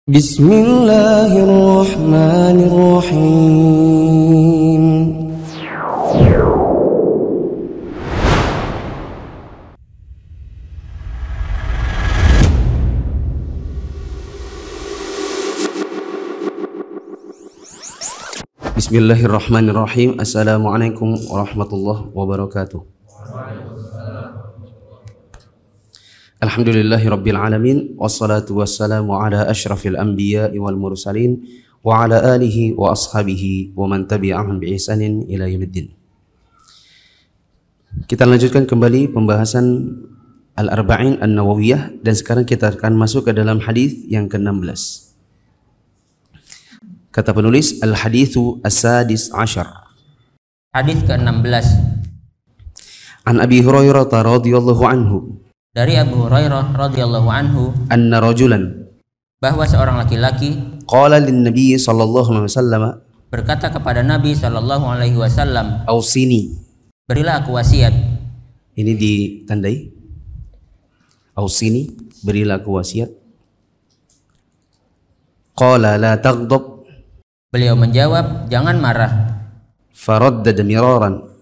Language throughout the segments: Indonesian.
Bismillahirrahmanirrahim. Bismillahirrahmanirrahim. Assalamualaikum warahmatullahi wabarakatuh. Alhamdulillahi rabbil alamin, wassalatu wassalamu ala asyrafil anbiya'i wal mursalin wa ala alihi wa ashabihi wa man tabi'ahum bi ihsanin ila yaumiddin. Kita lanjutkan kembali pembahasan Al-Arba'in An-Nawawiyah, dan sekarang kita akan masuk ke dalam hadis yang ke-16. Kata penulis, Al-Hadithu As-Sadis Ashar. Hadis ke-16. An Abi Hurairah radhiyallahu anhu. Dari Abu Hurairah radhiyallahu anhu, Anna rajulan, bahwa seorang laki-laki qala lin Nabi sallallahu alaihi wasallam, berkata kepada Nabi sallallahu alaihi wasallam, ausini. berilah aku wasiat. Ini ditandai. Ausini, berilah aku wasiat. Qala la taghdab. Beliau menjawab, jangan marah. Faraddada miraran.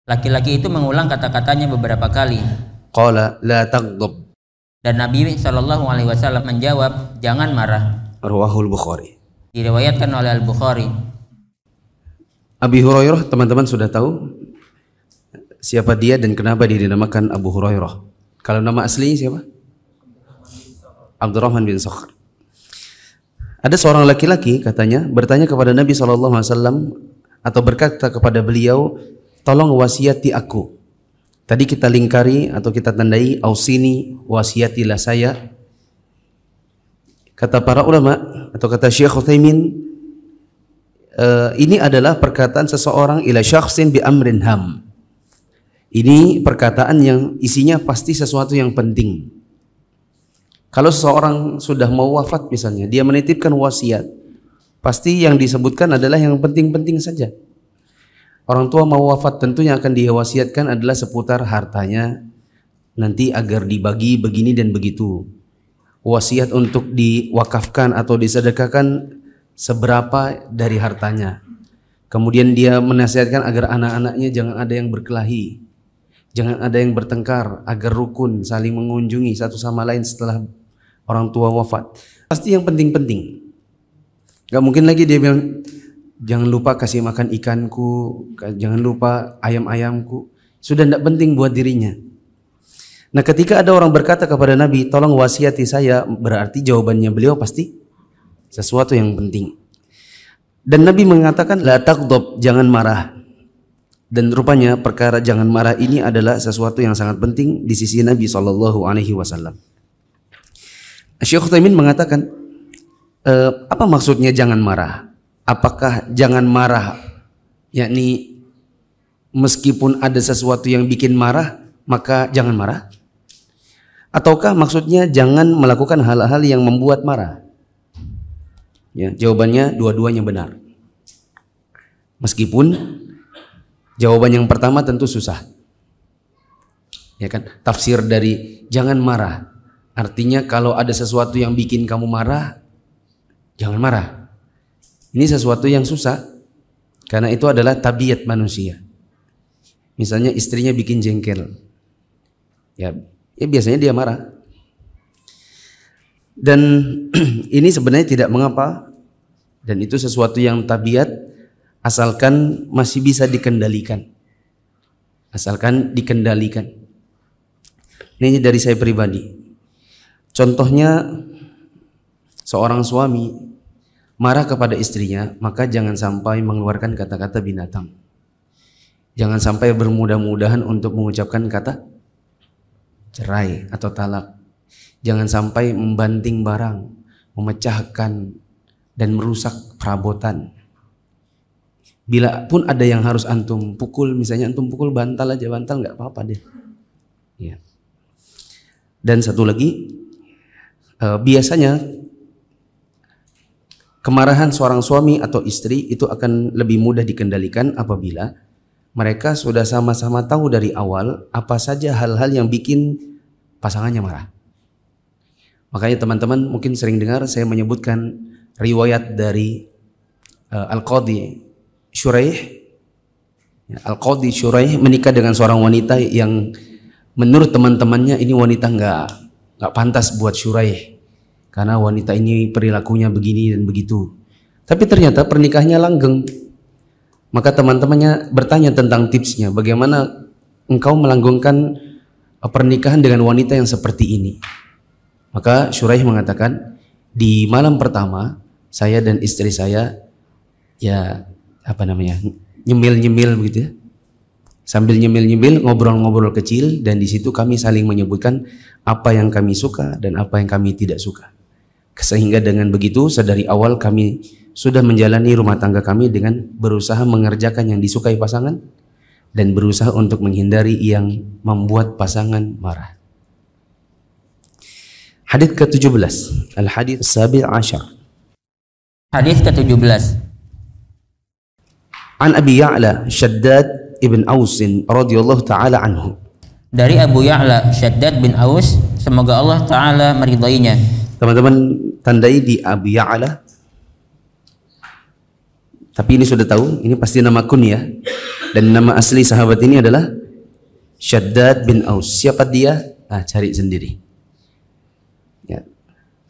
Laki-laki itu mengulang kata-katanya beberapa kali. Qala la taghdab. Dan Nabi sallallahu alaihi wasallam menjawab, jangan marah. Rawahul Bukhari. Diriwayatkan oleh Al-Bukhari. Abi Hurairah, teman-teman sudah tahu siapa dia dan kenapa dia dinamakan Abu Hurairah. Kalau nama aslinya siapa? Abdurrahman bin Sakhr. Ada seorang laki-laki katanya bertanya kepada Nabi SAW atau berkata kepada beliau, tolong wasiati aku. Tadi kita lingkari atau kita tandai, ausini, wasiatilah saya. Kata para ulama atau kata Syekh Utsaimin, ini adalah perkataan seseorang ila syakhsin bi amrin ham. Ini perkataan yang isinya pasti sesuatu yang penting. Kalau seseorang sudah mau wafat misalnya, dia menitipkan wasiat, pasti yang disebutkan adalah yang penting-penting saja. Orang tua mau wafat, tentu yang akan diwasiatkan adalah seputar hartanya nanti agar dibagi begini dan begitu. Wasiat untuk diwakafkan atau disedekahkan seberapa dari hartanya. Kemudian dia menasihatkan agar anak-anaknya jangan ada yang berkelahi, jangan ada yang bertengkar, agar rukun saling mengunjungi satu sama lain setelah orang tua wafat. Pasti yang penting-penting. Gak mungkin lagi dia bilang, jangan lupa kasih makan ikanku, jangan lupa ayam-ayamku. Sudah tidak penting buat dirinya. Nah, ketika ada orang berkata kepada Nabi, tolong wasiati saya, berarti jawabannya beliau pasti sesuatu yang penting. Dan Nabi mengatakan, la taghdab, jangan marah. Dan rupanya perkara jangan marah ini adalah sesuatu yang sangat penting di sisi Nabi SAW. Syekh Utsaimin mengatakan, apa maksudnya jangan marah? Apakah jangan marah, yakni meskipun ada sesuatu yang bikin marah, maka jangan marah? Ataukah maksudnya jangan melakukan hal-hal yang membuat marah? Ya, jawabannya dua-duanya benar. Meskipun jawaban yang pertama tentu susah. Ya kan? Tafsir dari jangan marah artinya kalau ada sesuatu yang bikin kamu marah, jangan marah. Ini sesuatu yang susah karena itu adalah tabiat manusia. Misalnya istrinya bikin jengkel, ya biasanya dia marah. Dan ini sebenarnya tidak mengapa, dan itu sesuatu yang tabiat asalkan masih bisa dikendalikan. Asalkan dikendalikan. Ini dari saya pribadi. Contohnya seorang suami marah kepada istrinya, maka jangan sampai mengeluarkan kata-kata binatang. Jangan sampai bermudah-mudahan untuk mengucapkan kata cerai atau talak. Jangan sampai membanting barang, memecahkan dan merusak perabotan. Bila pun ada yang harus antum pukul, misalnya antum pukul bantal aja, bantal nggak apa-apa deh. Ya. Dan satu lagi, biasanya kemarahan seorang suami atau istri itu akan lebih mudah dikendalikan apabila mereka sudah sama-sama tahu dari awal apa saja hal-hal yang bikin pasangannya marah. Makanya teman-teman mungkin sering dengar saya menyebutkan riwayat dari Al-Qadhi Syuraih. Al-Qadhi Syuraih menikah dengan seorang wanita yang menurut teman-temannya ini wanita nggak pantas buat Syuraih, karena wanita ini perilakunya begini dan begitu. Tapi ternyata pernikahannya langgeng. Maka teman-temannya bertanya tentang tipsnya, bagaimana engkau melanggengkan pernikahan dengan wanita yang seperti ini. Maka Syuraih mengatakan, di malam pertama saya dan istri saya nyemil-nyemil begitu ya. Sambil nyemil-nyemil, ngobrol-ngobrol kecil, dan di situ kami saling menyebutkan apa yang kami suka dan apa yang kami tidak suka. Sehingga dengan begitu sedari awal kami sudah menjalani rumah tangga kami dengan berusaha mengerjakan yang disukai pasangan dan berusaha untuk menghindari yang membuat pasangan marah. Hadits ke-17, Al-Hadits Sabi' Ashar. Hadis ke-17. An Abi Ya'la Shaddad ibn Aus radhiyallahu taala anhu. Dari Abu Ya'la Shaddad bin Aus, semoga Allah taala meridainya. Teman-teman tandai di Abi Ya'la. Tapi ini sudah tahu, ini pasti nama kunyah. Dan nama asli sahabat ini adalah Shaddad bin Aus. Siapa dia? Cari sendiri. Ya.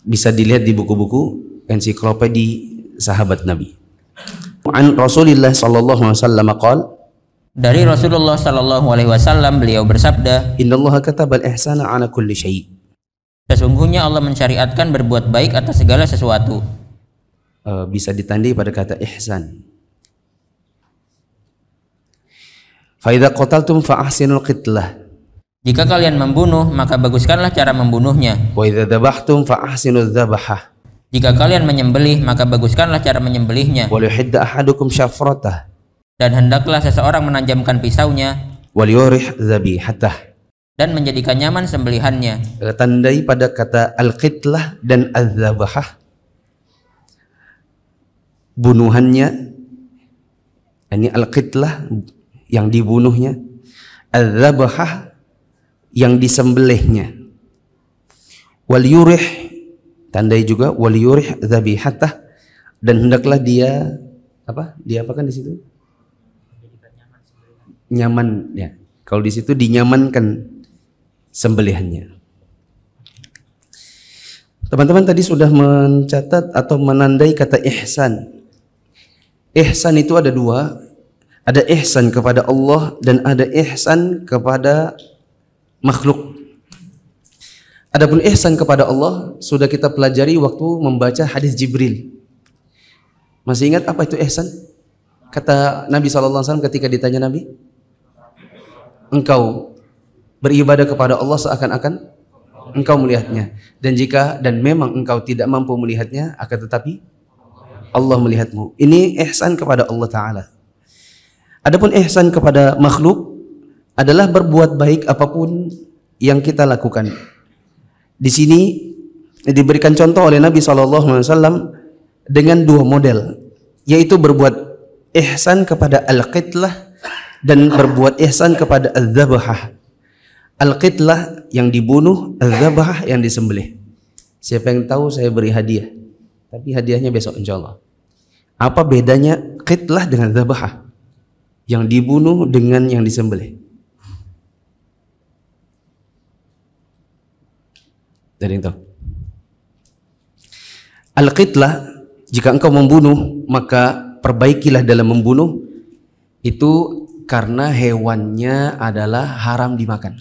Bisa dilihat di buku-buku ensiklopedi sahabat Nabi. An Rasulillah sallallahu alaihi wasallam qala, dari Rasulullah sallallahu alaihi wasallam beliau bersabda, innallaha katabal ihsana ala kulli syai'. Sesungguhnya Allah mensyariatkan berbuat baik atas segala sesuatu. Bisa ditandai pada kata ihsan. Fa idza qataltum fa ahsinul qitlah. Jika kalian membunuh, maka baguskanlah cara membunuhnya. Wa idza dzabhtum fa ahsinudz dzabhah. Jika kalian menyembelih, maka baguskanlah cara menyembelihnya. Wa lihidda ahadukum syafratah. Dan hendaklah seseorang menajamkan pisaunya. Wa liyurih dzabihatah. Dan menjadikan nyaman sembelihannya. Tandai pada kata al-qitlah dan az-dzabhah. Bunuhannya, ini al-qitlah yang dibunuhnya, az-dzabhah yang disembelihnya. Wal yurih, tandai juga wal yurih dzabihatah, dan hendaklah dia apakan di situ? Nyaman ya. Kalau di situ dinyamankan sembelihannya. Teman-teman tadi sudah mencatat atau menandai kata ihsan. Ihsan itu ada dua. Ada ihsan kepada Allah dan ada ihsan kepada makhluk. Adapun ihsan kepada Allah sudah kita pelajari waktu membaca hadis Jibril. Masih ingat apa itu ihsan? Kata Nabi SAW ketika ditanya Nabi, engkau beribadah kepada Allah seakan-akan engkau melihatnya, dan memang engkau tidak mampu melihatnya, akan tetapi Allah melihatmu. Ini ihsan kepada Allah Ta'ala. Adapun ihsan kepada makhluk adalah berbuat baik apapun yang kita lakukan. Di sini diberikan contoh oleh Nabi SAW dengan dua model, yaitu berbuat ihsan kepada al-qitlah dan berbuat ihsan kepada az-zabhah. Al-qitlah yang dibunuh, az-zabhah yang disembelih. Siapa yang tahu saya beri hadiah, tapi hadiahnya besok insyaallah. Apa bedanya qitlah dengan zabhah? Yang dibunuh dengan yang disembelih. Dari itu. Al-qitlah, jika engkau membunuh, maka perbaikilah dalam membunuh itu karena hewannya adalah haram dimakan.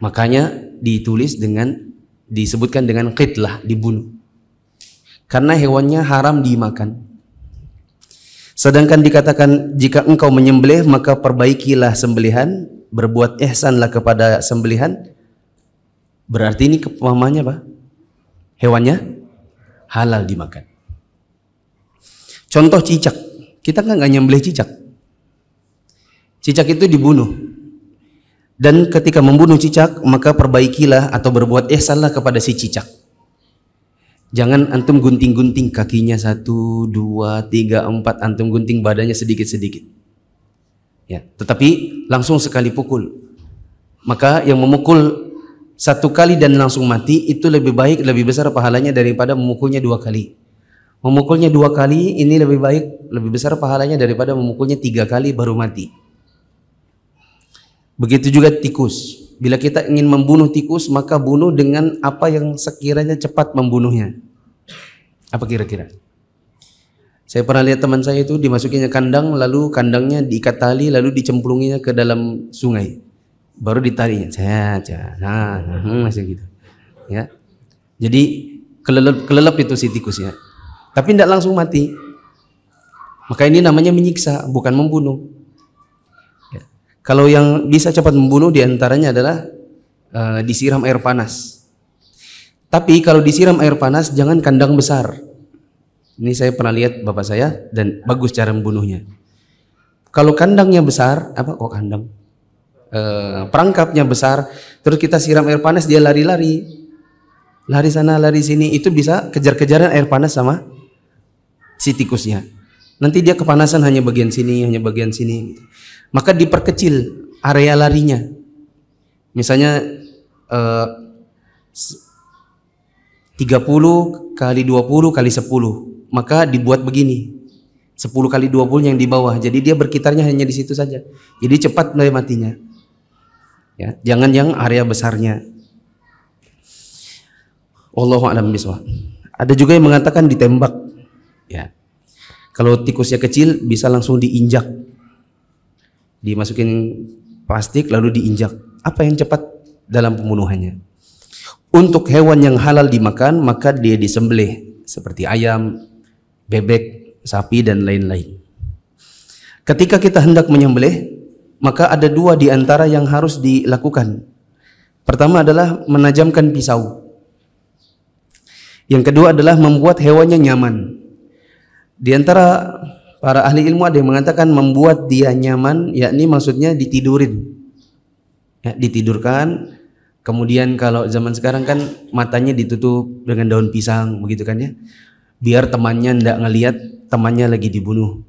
Makanya disebutkan dengan qitlah, dibunuh. Karena hewannya haram dimakan. Sedangkan dikatakan jika engkau menyembelih maka perbaikilah sembelihan, berbuat ihsanlah kepada sembelihan. Berarti ini pemahamannya apa? Hewannya halal dimakan. Contoh cicak, kita kan nggak nyembelih cicak. Cicak itu dibunuh. Dan ketika membunuh cicak maka perbaikilah atau berbuat ihsanlah kepada si cicak. Jangan antum gunting-gunting kakinya 1, 2, 3, 4, antum gunting badannya sedikit-sedikit. Ya, tetapi langsung sekali pukul. Maka yang memukul 1 kali dan langsung mati itu lebih baik, lebih besar pahalanya daripada memukulnya 2 kali. Memukulnya 2 kali ini lebih baik, lebih besar pahalanya daripada memukulnya 3 kali baru mati. Begitu juga tikus. Bila kita ingin membunuh tikus, maka bunuh dengan apa yang sekiranya cepat membunuhnya. Apa kira-kira? Saya pernah lihat teman saya itu dimasukinya kandang, lalu kandangnya diikat tali, lalu dicemplunginya ke dalam sungai, baru ditarinya. Masih gitu. Ya. Jadi kelelep itu si tikusnya. Tapi tidak langsung mati. Maka ini namanya menyiksa, bukan membunuh. Ya. Kalau yang bisa cepat membunuh diantaranya adalah disiram air panas. Tapi kalau disiram air panas jangan kandang besar. Ini saya pernah lihat bapak saya dan bagus cara membunuhnya. Kalau kandangnya besar, perangkapnya besar, terus kita siram air panas, dia lari-lari, lari sana lari sini, itu bisa kejar-kejaran air panas sama si tikusnya. Nanti dia kepanasan hanya bagian sini, maka diperkecil area larinya. Misalnya 30 kali 20 kali 10, maka dibuat begini, 10 kali 20 yang di bawah, jadi dia berkitarnya hanya di situ saja, jadi cepat mulai matinya. Ya, jangan yang area besarnya. Wallahu a'lam bishawab. Ada juga yang mengatakan ditembak. Ya, kalau tikusnya kecil bisa langsung diinjak, dimasukin plastik lalu diinjak. Apa yang cepat dalam pembunuhannya? Untuk hewan yang halal dimakan maka dia disembelih seperti ayam, bebek, sapi dan lain-lain. Ketika kita hendak menyembelih, maka ada 2 di antara yang harus dilakukan. Pertama adalah menajamkan pisau. Yang kedua adalah membuat hewannya nyaman. Di antara para ahli ilmu ada yang mengatakan membuat dia nyaman, yakni maksudnya ditidurin. Ya, ditidurkan. Kemudian kalau zaman sekarang kan matanya ditutup dengan daun pisang, begitu kan ya, biar temannya ndak ngelihat temannya lagi dibunuh.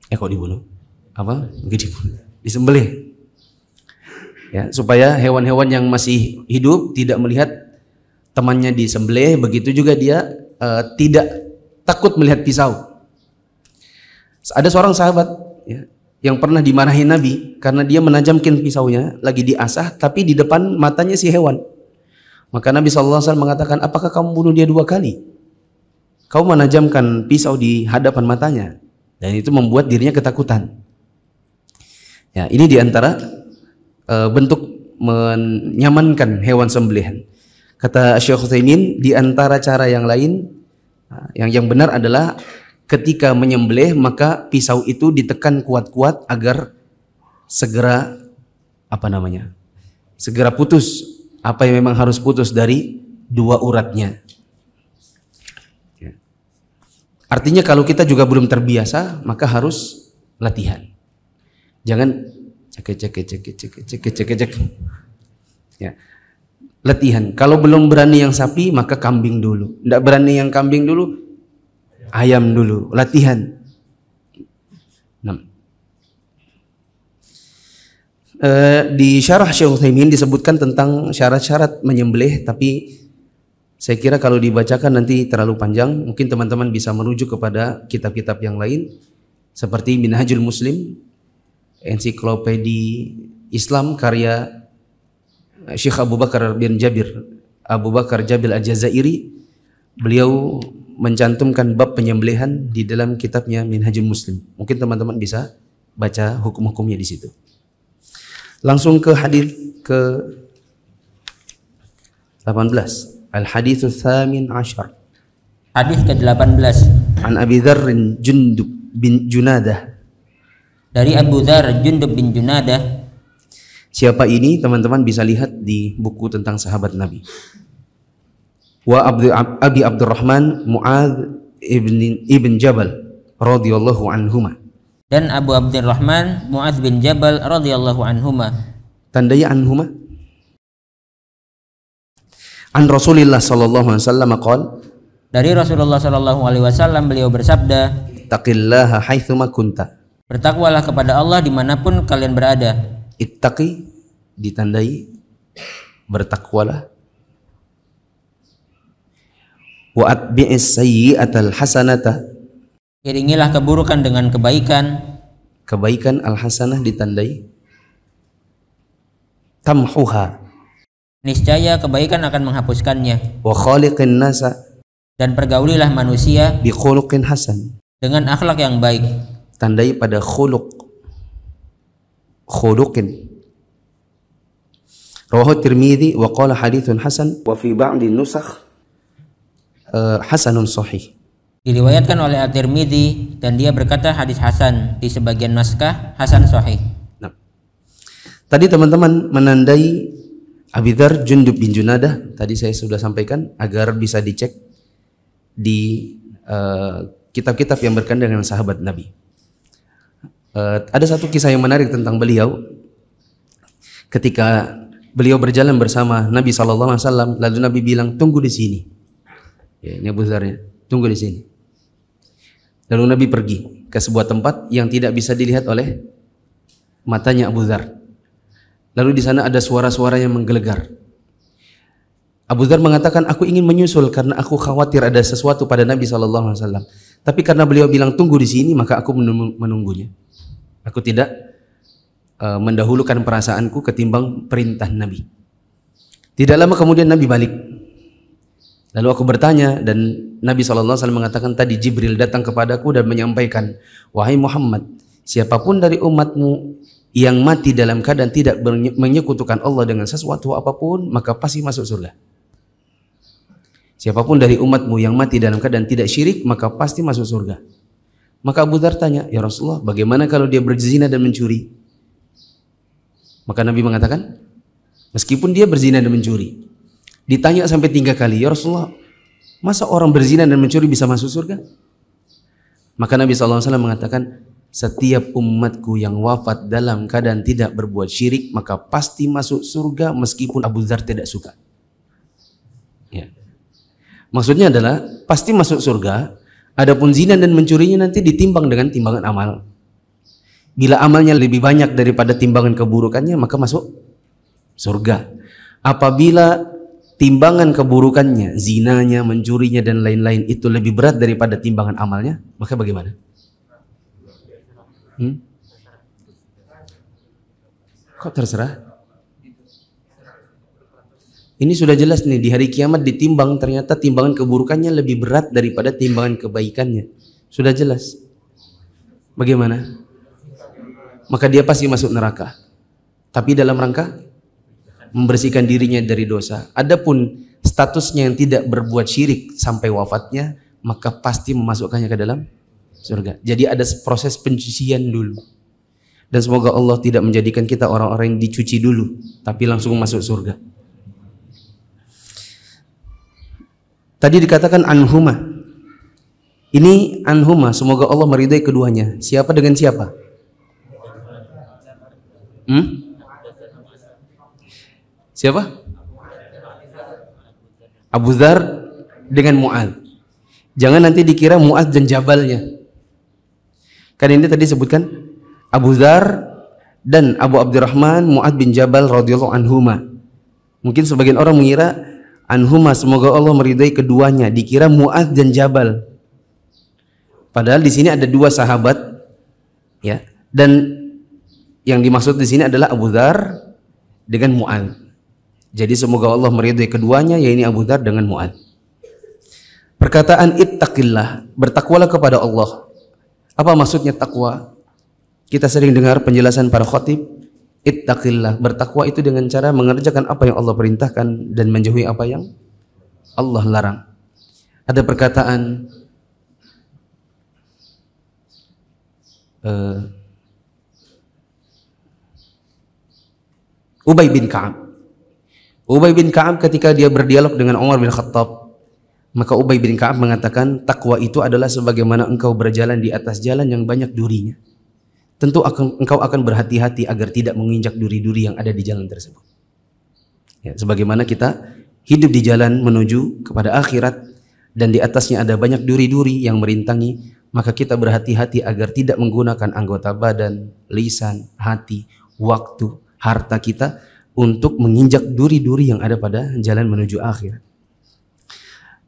Kok dibunuh? Apa? Lagi dibunuh. Disembelih. Ya, supaya hewan-hewan yang masih hidup tidak melihat temannya disembelih, begitu juga dia tidak takut melihat pisau. Ada seorang sahabat ya, yang pernah dimarahi Nabi karena dia menajamkan pisaunya lagi diasah tapi di depan matanya si hewan. Maka Nabi SAW mengatakan, apakah kamu bunuh dia 2 kali? Kau menajamkan pisau di hadapan matanya, dan itu membuat dirinya ketakutan. Ya, ini diantara bentuk menyamankan hewan sembelihan. Kata Syekh Utsaimin, diantara cara yang lain yang benar adalah ketika menyembelih maka pisau itu ditekan kuat-kuat agar segera segera putus apa yang memang harus putus dari 2 uratnya. Ya. Artinya kalau kita juga belum terbiasa maka harus latihan. Jangan cek. Ya. Latihan. Kalau belum berani yang sapi maka kambing dulu. Tidak berani yang kambing dulu, ayam dulu, latihan. Di syarah Syekh Utsaimin disebutkan tentang syarat-syarat menyembelih, tapi saya kira kalau dibacakan nanti terlalu panjang. Mungkin teman-teman bisa merujuk kepada kitab-kitab yang lain seperti Minhajul Muslim, ensiklopedi Islam karya Syekh Abu Bakar Jabil Al-Jazairi. Beliau mencantumkan bab penyembelihan di dalam kitabnya Minhajul Muslim. Mungkin teman-teman bisa baca hukum-hukumnya di situ. Langsung ke hadis ke 18. Al-haditsus tsamin asyar. Hadis ke-18. An Abi Dzar Jundub bin Junadah. Dari Abu Dzar Jundub bin Junadah. Siapa ini? Teman-teman bisa lihat di buku tentang sahabat Nabi. Wa Abi Abdurrahman Mu'adz ibn Jabal radhiyallahu anhuma. Dan Abu Abdurrahman Mu'adz bin Jabal radhiyallahu anhuma. Tandanya anhuma. An Rasulillah sallallahu alaihi wasallam qala. Dari Rasulullah sallallahu alaihi wasallam beliau bersabda, Ittaqillaha haitsuma kunta. Bertakwalah kepada Allah dimanapun kalian berada. Ittaqi ditandai bertakwalah. Wa atbi'is sayyi'atal hasanata, iringilah keburukan dengan kebaikan. Kebaikan al-hasanah ditandai tamhuha, Niscaya kebaikan akan menghapuskannya. wa khaliqin nasa Dan pergaulilah manusia bi khuluqin hasan, dengan akhlak yang baik. tandai pada khuluqin. Rawahu Tirmidzi wa qala haditsun hasan wa fi ba'di nusakh hasanun sahih. Diriwayatkan oleh At-Tirmidzi dan dia berkata hadis hasan, di sebagian naskah hasan sahih. Nah, tadi teman-teman menandai Abi Dzar Jundub bin Junadah, tadi saya sudah sampaikan agar bisa dicek di kitab-kitab yang berkaitan dengan sahabat Nabi. Ada satu kisah yang menarik tentang beliau. Ketika beliau berjalan bersama Nabi SAW, lalu Nabi bilang, tunggu di sini. Ya, ini Abu Dzarnya, tunggu di sini. Lalu Nabi pergi ke sebuah tempat yang tidak bisa dilihat oleh matanya Abu Dzar. Lalu di sana ada suara-suara yang menggelegar. Abu Dzar mengatakan, aku ingin menyusul karena aku khawatir ada sesuatu pada Nabi SAW. Tapi karena beliau bilang tunggu di sini, maka aku menunggunya. Aku tidak mendahulukan perasaanku ketimbang perintah Nabi. Tidak lama kemudian Nabi balik. Lalu aku bertanya dan Nabi SAW mengatakan, tadi Jibril datang kepadaku dan menyampaikan, wahai Muhammad, siapapun dari umatmu yang mati dalam keadaan tidak menyekutukan Allah dengan sesuatu apapun, maka pasti masuk surga. Siapapun dari umatmu yang mati dalam keadaan tidak syirik, maka pasti masuk surga. Maka Abu Dzar tanya, ya Rasulullah, bagaimana kalau dia berzina dan mencuri? Maka Nabi mengatakan, meskipun dia berzina dan mencuri. Ditanya sampai 3 kali, ya Rasulullah, masa orang berzina dan mencuri bisa masuk surga? Maka Nabi SAW mengatakan, setiap umatku yang wafat dalam keadaan tidak berbuat syirik, maka pasti masuk surga meskipun Abu Dzar tidak suka. Ya. Maksudnya adalah, pasti masuk surga, adapun zina dan mencurinya nanti ditimbang dengan timbangan amal. Bila amalnya lebih banyak daripada timbangan keburukannya, maka masuk surga. Apabila timbangan keburukannya, zinanya, mencurinya dan lain-lain itu lebih berat daripada timbangan amalnya, maka bagaimana? Kok terserah? Ini sudah jelas nih, di hari kiamat ditimbang, ternyata timbangan keburukannya lebih berat daripada timbangan kebaikannya. Sudah jelas. Bagaimana? Maka dia pasti masuk neraka. Tapi dalam rangka membersihkan dirinya dari dosa. Adapun statusnya yang tidak berbuat syirik sampai wafatnya, maka pasti memasukkannya ke dalam surga. Jadi ada proses pencucian dulu. Dan semoga Allah tidak menjadikan kita orang-orang yang dicuci dulu, tapi langsung masuk surga. Tadi dikatakan anhuma. Ini anhuma, semoga Allah meridai keduanya. Siapa dengan siapa? Siapa? Abu Dzar dengan Mu'adz. Jangan nanti dikira Mu'adz dan Jabalnya. Kan ini tadi sebutkan Abu Dzar dan Abu Abdurrahman Mu'adz bin Jabal radhiyallahu anhuma. Mungkin sebagian orang mengira anhuma, semoga Allah meridai keduanya, dikira Mu'adz dan Jabal. Padahal di sini ada 2 sahabat, ya. Dan yang dimaksud di sini adalah Abu Dzar dengan Mu'adz. Jadi semoga Allah meridai keduanya, yaitu Abu Dzar dengan Mu'adz. Perkataan ittaqillah, bertakwalah kepada Allah. Apa maksudnya takwa? Kita sering dengar penjelasan para khatib, ittaqillah, bertakwa itu dengan cara mengerjakan apa yang Allah perintahkan dan menjauhi apa yang Allah larang. Ada perkataan Ubay bin Ka'ab. Ubay bin Ka'ab ketika dia berdialog dengan Umar bin Khattab, maka Ubay bin Ka'ab mengatakan, takwa itu adalah sebagaimana engkau berjalan di atas jalan yang banyak durinya. Tentu engkau akan berhati-hati agar tidak menginjak duri-duri yang ada di jalan tersebut. Ya, sebagaimana kita hidup di jalan menuju kepada akhirat dan di atasnya ada banyak duri-duri yang merintangi, maka kita berhati-hati agar tidak menggunakan anggota badan, lisan, hati, waktu, harta kita untuk menginjak duri-duri yang ada pada jalan menuju akhirat.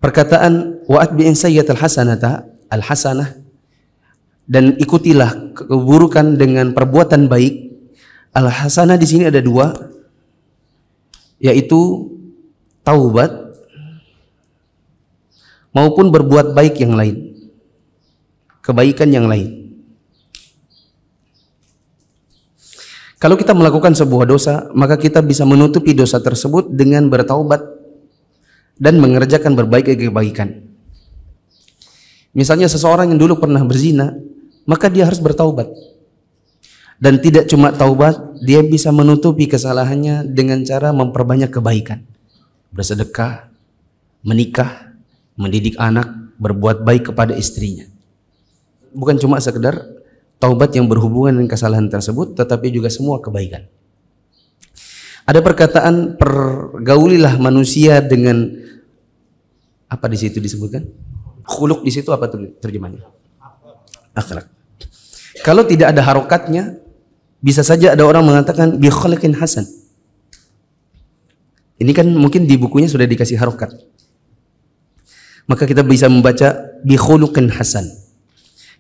Perkataan wa atbi'in sayyi'atal hasanata al-hasanah, dan ikutilah keburukan dengan perbuatan baik. Al-hasanah di sini ada dua, yaitu taubat maupun berbuat baik yang lain, kebaikan yang lain. Kalau kita melakukan sebuah dosa, maka kita bisa menutupi dosa tersebut dengan bertaubat dan mengerjakan berbagai kebaikan. Misalnya seseorang yang dulu pernah berzina, maka dia harus bertaubat. Dan tidak cuma taubat, dia bisa menutupi kesalahannya dengan cara memperbanyak kebaikan. Bersedekah, menikah, mendidik anak, berbuat baik kepada istrinya. Bukan cuma sekedar taubat yang berhubungan dengan kesalahan tersebut, tetapi juga semua kebaikan. Ada perkataan pergaulilah manusia dengan apa di situ disebutkan? Khuluq di situ apa terjemahnya? Akhlak. Kalau tidak ada harokatnya, bisa saja ada orang mengatakan bi khuluqin hasan. Ini kan mungkin di bukunya sudah dikasih harokat. Maka kita bisa membaca bi khuluqin hasan.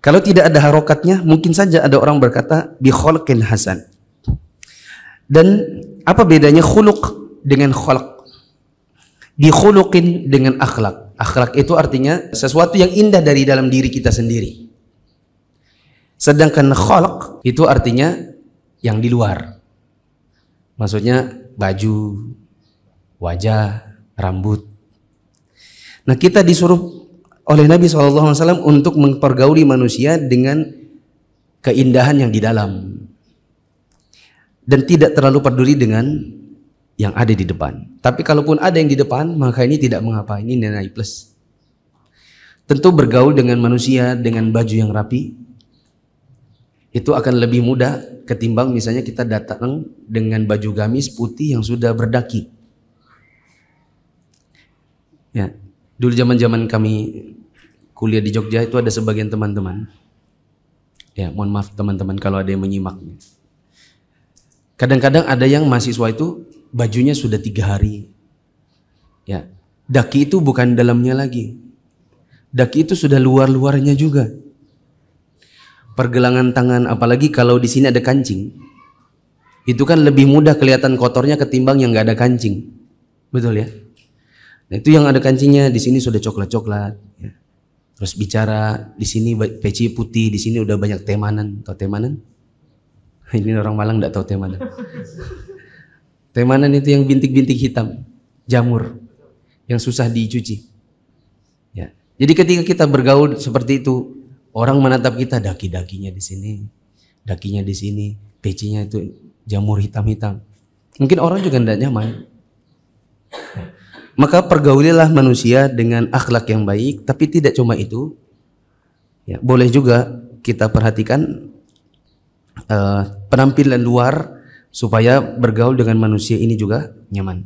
Kalau tidak ada harokatnya, mungkin saja ada orang berkata bi khuluqin hasan. Dan apa bedanya khuluq dengan khalq? Bi khuluqin dengan akhlak. Akhlak itu artinya sesuatu yang indah dari dalam diri kita sendiri. Sedangkan khalq itu artinya yang di luar. Maksudnya baju, wajah, rambut. Nah, kita disuruh oleh Nabi SAW untuk mempergauli manusia dengan keindahan yang di dalam, dan tidak terlalu peduli dengan yang ada di depan. Tapi kalaupun ada yang di depan, maka ini tidak mengapa, ini nilai plus. Tentu bergaul dengan manusia dengan baju yang rapi itu akan lebih mudah ketimbang misalnya kita datang dengan baju gamis putih yang sudah berdaki. Ya, dulu zaman-zaman kami kuliah di Jogja itu ada sebagian teman-teman. Ya, mohon maaf teman-teman kalau ada yang menyimak. Kadang-kadang ada yang mahasiswa itu bajunya sudah 3 hari. Ya, daki itu bukan dalamnya lagi. Daki itu sudah luar-luarnya juga. Pergelangan tangan, apalagi kalau di sini ada kancing, itu kan lebih mudah kelihatan kotornya ketimbang yang nggak ada kancing, betul ya? Nah, itu yang ada kancingnya di sini sudah coklat-coklat. Ya. Terus bicara di sini peci putih, di sini udah banyak temanan. Tahu temanan? Ini orang Malang nggak tahu temanan. Temanan itu yang bintik-bintik hitam, jamur, yang susah dicuci. Ya. Jadi ketika kita bergaul seperti itu, orang menatap kita daki-dakinya di sini, dakinya di sini, pecinya itu jamur hitam-hitam. Mungkin orang juga tidak nyaman. Maka pergaulilah manusia dengan akhlak yang baik, tapi tidak cuma itu. Ya, boleh juga kita perhatikan penampilan luar supaya bergaul dengan manusia ini juga nyaman.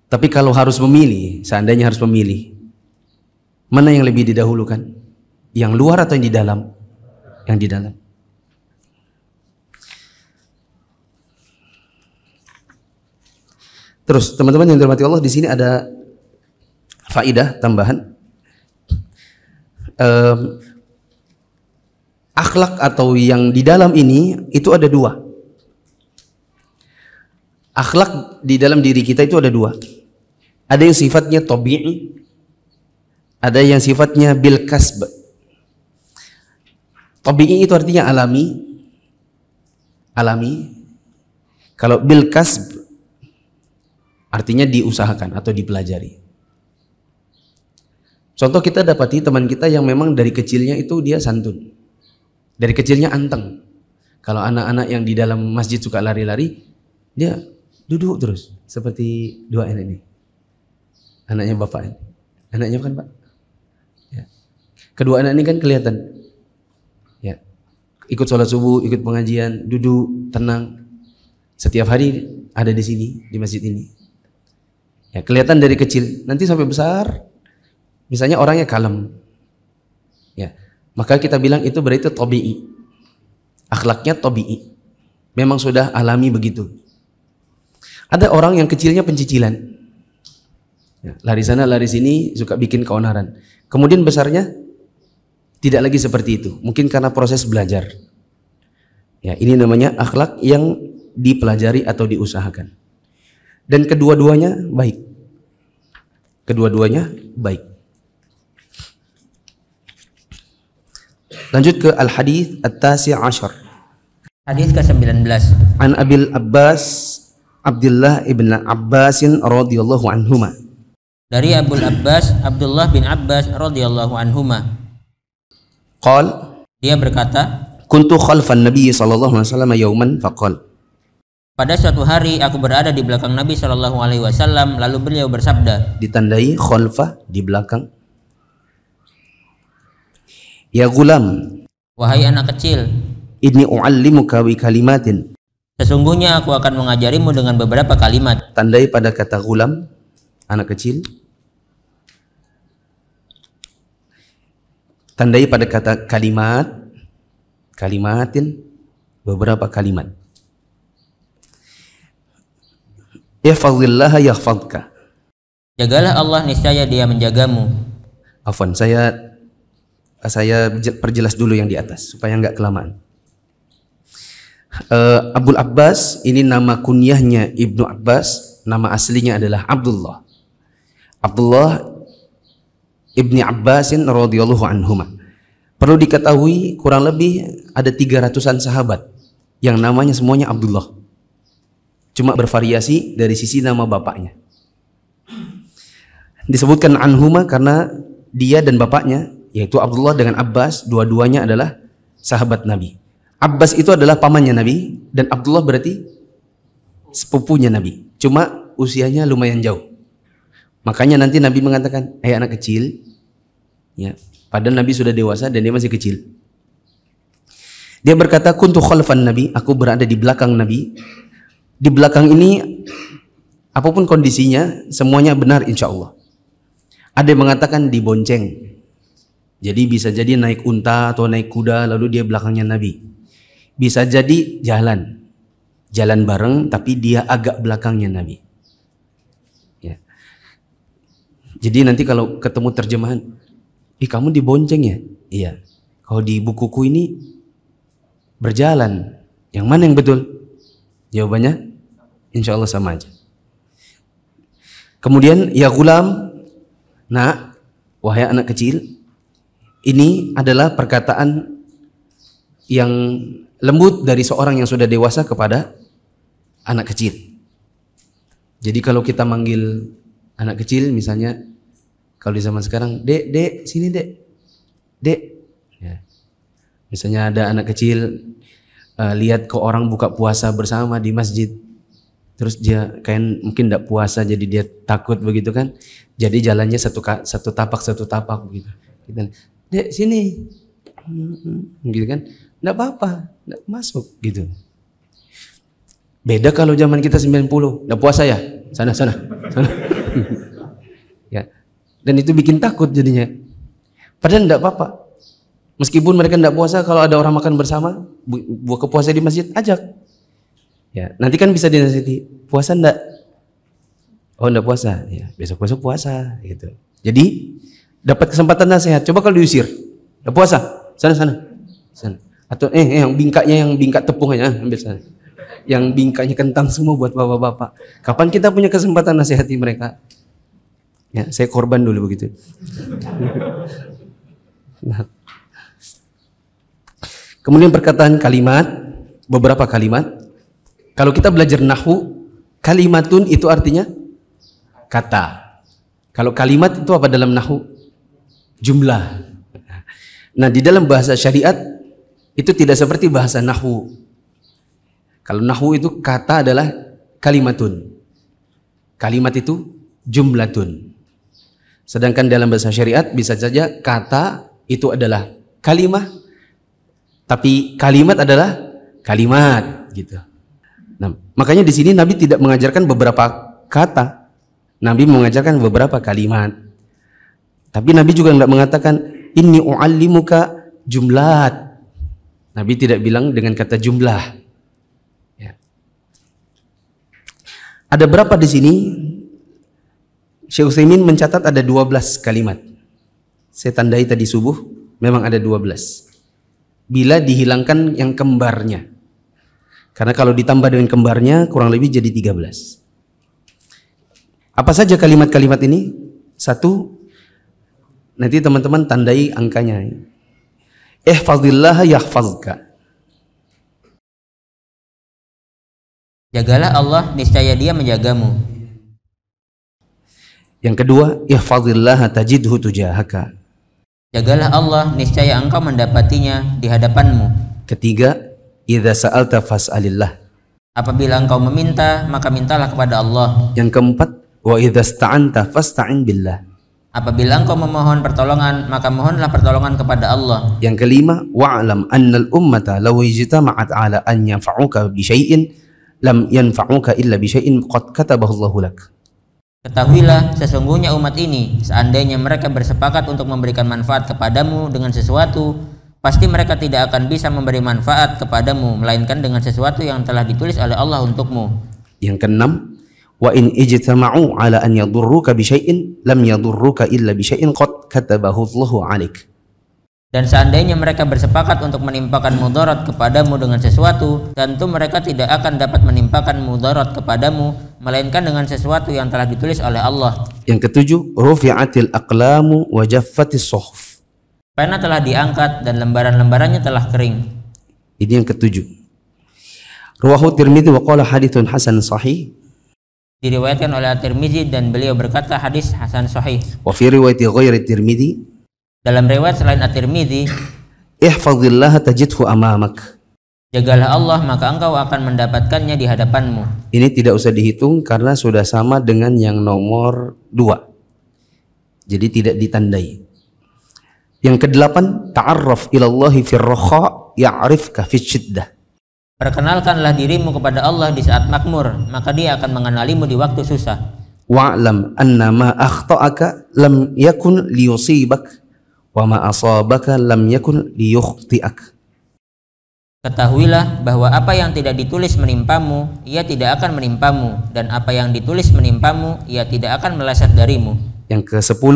Tapi kalau harus memilih, seandainya harus memilih, mana yang lebih didahulukan? Yang luar atau yang di dalam? Yang di dalam. Terus teman-teman yang dirahmati Allah, di sini ada faidah tambahan. Akhlak atau yang di dalam ini itu ada 2. Akhlak di dalam diri kita itu ada 2. Ada yang sifatnya tabi'i, ada yang sifatnya bil kasb. Tabi'i itu artinya alami. Alami. Kalau bil kasb artinya diusahakan atau dipelajari. Contoh, kita dapati teman kita yang memang dari kecilnya itu dia santun. Dari kecilnya anteng. Kalau anak-anak yang di dalam masjid suka lari-lari, dia duduk terus seperti 2 ini. Anaknya bapak ini. Anaknya kan Pak? Ya. Kedua anak ini kan kelihatan. Ya. Ikut sholat subuh, ikut pengajian, duduk, tenang. Setiap hari ada di sini, di masjid ini. Ya, kelihatan dari kecil. Nanti sampai besar, misalnya orangnya kalem. Ya. Maka kita bilang itu berarti tabi'i. Akhlaknya tabi'i. Memang sudah alami begitu. Ada orang yang kecilnya pencicilan, ya, lari sana lari sini, suka bikin keonaran. Kemudian besarnya tidak lagi seperti itu, mungkin karena proses belajar. Ya, ini namanya akhlak yang dipelajari atau diusahakan. Dan kedua-duanya baik. Kedua-duanya baik. Lanjut ke al-hadits at-tasi' ashar. Hadis ke-19. An Abil Abbas Abdullah ibn Abbasin radhiyallahu anhuma. Dari Abul Abbas Abdullah bin Abbas radhiyallahu anhuma. Qal, Dia berkata, kuntu khalfan Nabi sallallahu alaihi wasallam yauman faqal. pada suatu hari aku berada di belakang Nabi Shallallahu Alaihi Wasallam, lalu beliau bersabda, Ditandai khalfah, di belakang. Ya gulam, wahai anak kecil, inni u'allimuka bi kalimatin. sesungguhnya aku akan mengajarimu dengan beberapa kalimat. Tandai pada kata gulam, anak kecil. Tandai pada kata kalimat, kalimatin, beberapa kalimat. Ihfazillaha yahfazka. Jagalah Allah, niscaya Dia menjagamu. Afwan, saya perjelas dulu yang di atas supaya nggak kelamaan. Abul Abbas ini nama kunyahnya Ibnu Abbas, nama aslinya adalah Abdullah. Abdullah Ibni Abbasin radhiyallahu anhuma. Perlu diketahui kurang lebih ada 300-an sahabat yang namanya semuanya Abdullah. Cuma bervariasi dari sisi nama bapaknya. Disebutkan anhuma karena dia dan bapaknya, yaitu Abdullah dengan Abbas, dua-duanya adalah sahabat Nabi. Abbas itu adalah pamannya Nabi dan Abdullah berarti sepupunya Nabi. Cuma usianya lumayan jauh. Makanya nanti Nabi mengatakan, "Hai anak kecil." Ya, padahal Nabi sudah dewasa dan dia masih kecil. Dia berkata, "Kuntu khalfan Nabi," aku berada di belakang Nabi. Di belakang ini apapun kondisinya semuanya benar insya Allah. Ada yang mengatakan dibonceng. Jadi bisa jadi naik unta atau naik kuda lalu dia belakangnya Nabi. Bisa jadi jalan bareng tapi dia agak belakangnya Nabi. Ya. Jadi nanti kalau ketemu terjemahan, kamu dibonceng ya? Iya. Kalau di bukuku ini berjalan. Yang mana yang betul? Jawabannya insya Allah sama aja. Kemudian ya gulam, nak, wahai anak kecil. Ini adalah perkataan yang lembut dari seorang yang sudah dewasa kepada anak kecil. Jadi kalau kita manggil anak kecil, misalnya kalau di zaman sekarang, dek, sini dek. Ya. Misalnya ada anak kecil lihat ke orang buka puasa bersama di masjid. Terus dia kayak mungkin tidak puasa jadi dia takut begitu kan. Jadi jalannya satu tapak begitu. Kita, dek sini. Gitu kan. Tidak apa-apa, tidak masuk gitu. Beda kalau zaman kita 90, tidak puasa ya? Sana. Ya. Dan itu bikin takut jadinya. Padahal tidak apa-apa. Meskipun mereka tidak puasa, kalau ada orang makan bersama, buka puasa di masjid, ajak. Ya, nanti kan bisa dinasihati, puasa enggak? Oh, enggak puasa. Ya, besok-besok puasa gitu. Jadi dapat kesempatan nasihat. Coba kalau diusir. Enggak puasa. Sana. Atau yang bingkak tepung aja, ambil sana. Yang bingkanya kentang semua buat bapak-bapak. Kapan kita punya kesempatan nasihati mereka? Ya, saya korban dulu begitu. Nah. Kemudian perkataan kalimat, beberapa kalimat. Kalau kita belajar nahwu, kalimatun itu artinya kata. Kalau kalimat itu apa dalam nahwu? Jumlah. Nah, di dalam bahasa syariat itu tidak seperti bahasa nahwu. Kalau nahwu itu kata adalah kalimatun. Kalimat itu jumlatun. Sedangkan dalam bahasa syariat bisa saja kata itu adalah kalimah, tapi kalimat adalah kalimat gitu. Nah, makanya di sini Nabi tidak mengajarkan beberapa kata. Nabi mengajarkan beberapa kalimat. Tapi Nabi juga tidak mengatakan inni u'allimuka jumlat. Nabi tidak bilang dengan kata jumlah. Ya. Ada berapa di sini? Syekh Utsaimin mencatat ada 12 kalimat. Saya tandai tadi subuh, memang ada 12. Bila dihilangkan yang kembarnya. Karena kalau ditambah dengan kembarnya kurang lebih jadi 13. Apa saja kalimat-kalimat ini? Satu, nanti teman-teman tandai angkanya. Ihfazillah yahfazka. Jagalah Allah, niscaya Dia menjagamu. Yang kedua, ihfazillah tajidhu tujahaka. Jagalah Allah, niscaya engkau mendapatinya di hadapanmu. Ketiga, idza sa'alta fas'alillah. Apabila engkau meminta, maka mintalah kepada Allah. Yang keempat, wa idza sta'anta fasta'in billah. Apabila engkau memohon pertolongan, maka mohonlah pertolongan kepada Allah. Yang kelima, wa'lam annal ummata law ijtama'at 'ala an yanfa'uka bi syai'in lam yanfa'uka illa bi syai'in qad katabahu Allahu lak. Ketahuilah, sesungguhnya umat ini, seandainya mereka bersepakat untuk memberikan manfaat kepadamu dengan sesuatu, pasti mereka tidak akan bisa memberi manfaat kepadamu, melainkan dengan sesuatu yang telah ditulis oleh Allah untukmu. Yang keenam, wa in ijtama'u 'ala an yadurruka bi syai'in lam yadurruka illa bi syai'in qad katabahu Allahu 'alaik. Dan seandainya mereka bersepakat untuk menimpakan mudarat kepadamu dengan sesuatu, tentu mereka tidak akan dapat menimpakan mudarat kepadamu, melainkan dengan sesuatu yang telah ditulis oleh Allah. Yang ketujuh, rufi'atil aqlamu wa jaffatis suhuf. Pena telah diangkat dan lembaran-lembarannya telah kering. Ini yang ketujuh. Rawahu Tirmidzi wa qala haditsun hasan sahih. Diriwayatkan oleh At-Tirmidzi dan beliau berkata hadis hasan sahih. Wa fi riwayati ghairi Tirmidzi, dalam riwayat selain At-Tirmidzi, ihfazillah tajidhu amamak. Jagalah Allah, maka engkau akan mendapatkannya di hadapanmu. Ini tidak usah dihitung karena sudah sama dengan yang nomor 2. Jadi tidak ditandai. Yang kedelapan, ta'arraf ilallahi fir rakha ya'rifka fis syiddah. Perkenalkanlah dirimu kepada Allah di saat makmur, maka Dia akan mengenalimu di waktu susah. Wa'lam anna ma akhta'aka lam yakun liyusibak wa ma asabaka lam yakun liyukhti'ak. Ketahuilah bahwa apa yang tidak ditulis menimpamu, ia tidak akan menimpamu, dan apa yang ditulis menimpamu, ia tidak akan meleset darimu. Yang ke-10,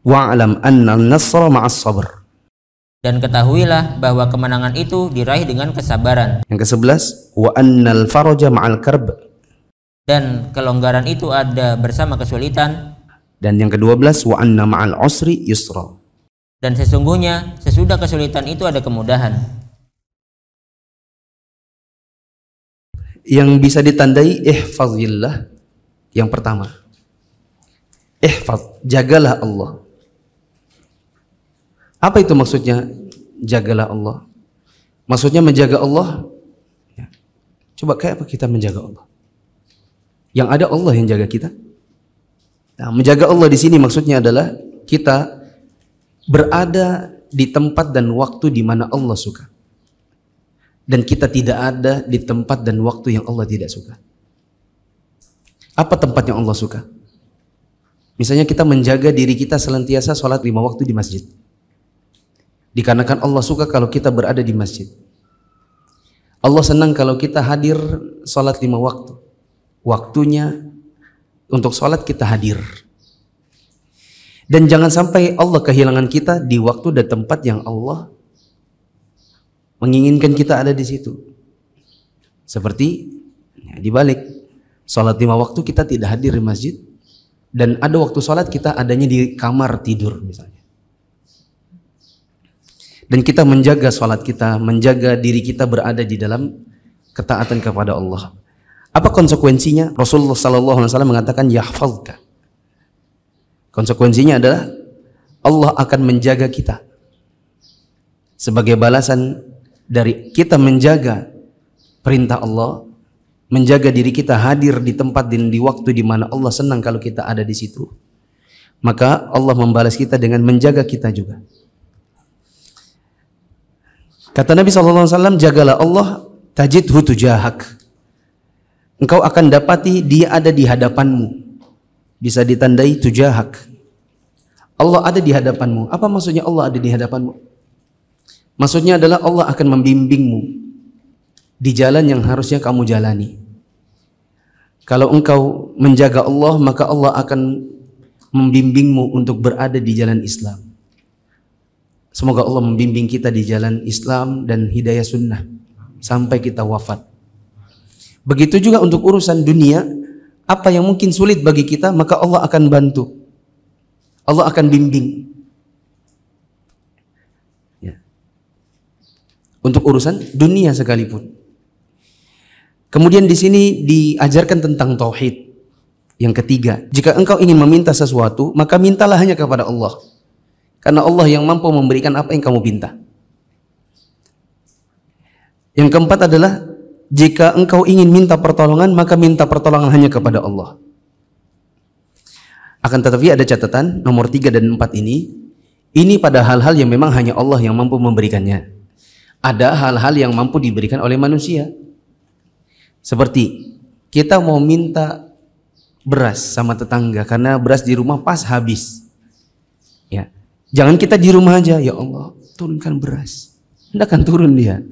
wa'lam anna an-nasra ma'as sabr. Dan ketahuilah bahwa kemenangan itu diraih dengan kesabaran. Yang ke-11, wa annal faraja ma'al karb. Dan kelonggaran itu ada bersama kesulitan. Dan yang ke-12, wa anna ma'al usri yusra. Dan sesungguhnya sesudah kesulitan itu ada kemudahan. Yang bisa ditandai ihfazillah, yang pertama, ihfaz, jagalah Allah. Apa itu maksudnya jagalah Allah? Maksudnya menjaga Allah ya. Coba kayak apa kita menjaga Allah? Yang ada Allah yang jaga kita. Nah, menjaga Allah di sini maksudnya adalah kita berada di tempat dan waktu di mana Allah suka. Dan kita tidak ada di tempat dan waktu yang Allah tidak suka. Apa tempat yang Allah suka? Misalnya kita menjaga diri kita senantiasa sholat 5 waktu di masjid. Dikarenakan Allah suka kalau kita berada di masjid. Allah senang kalau kita hadir sholat 5 waktu. Waktunya untuk sholat kita hadir. Dan jangan sampai Allah kehilangan kita di waktu dan tempat yang Allah menginginkan kita ada di situ. Seperti ya, dibalik, sholat 5 waktu kita tidak hadir di masjid, dan ada waktu sholat kita adanya di kamar tidur misalnya. Dan kita menjaga sholat kita, menjaga diri kita berada di dalam ketaatan kepada Allah. Apa konsekuensinya? Rasulullah SAW mengatakan yahfazka. Konsekuensinya adalah Allah akan menjaga kita. Sebagai balasan dari kita menjaga perintah Allah, menjaga diri kita hadir di tempat dan di waktu di mana Allah senang kalau kita ada di situ, maka Allah membalas kita dengan menjaga kita juga. Kata Nabi SAW, jagalah Allah tajidhu tujahak. Engkau akan dapati Dia ada di hadapanmu. Bisa ditandai tujahak. Allah ada di hadapanmu. Apa maksudnya Allah ada di hadapanmu? Maksudnya adalah Allah akan membimbingmu di jalan yang harusnya kamu jalani. Kalau engkau menjaga Allah, maka Allah akan membimbingmu untuk berada di jalan Islam. Semoga Allah membimbing kita di jalan Islam dan hidayah sunnah sampai kita wafat. Begitu juga untuk urusan dunia, apa yang mungkin sulit bagi kita, maka Allah akan bantu. Allah akan bimbing. Ya. Untuk urusan dunia sekalipun. Kemudian di sini diajarkan tentang tauhid. Yang ketiga, jika engkau ingin meminta sesuatu, maka mintalah hanya kepada Allah. Karena Allah yang mampu memberikan apa yang kamu minta. Yang keempat adalah, jika engkau ingin minta pertolongan, maka minta pertolongan hanya kepada Allah. Akan tetapi ada catatan, nomor 3 dan 4 ini pada hal-hal yang memang hanya Allah yang mampu memberikannya. Ada hal-hal yang mampu diberikan oleh manusia. Seperti kita mau minta beras sama tetangga karena beras di rumah pas habis. Ya. Jangan kita di rumah aja, ya Allah, turunkan beras. Tidak akan turun dia.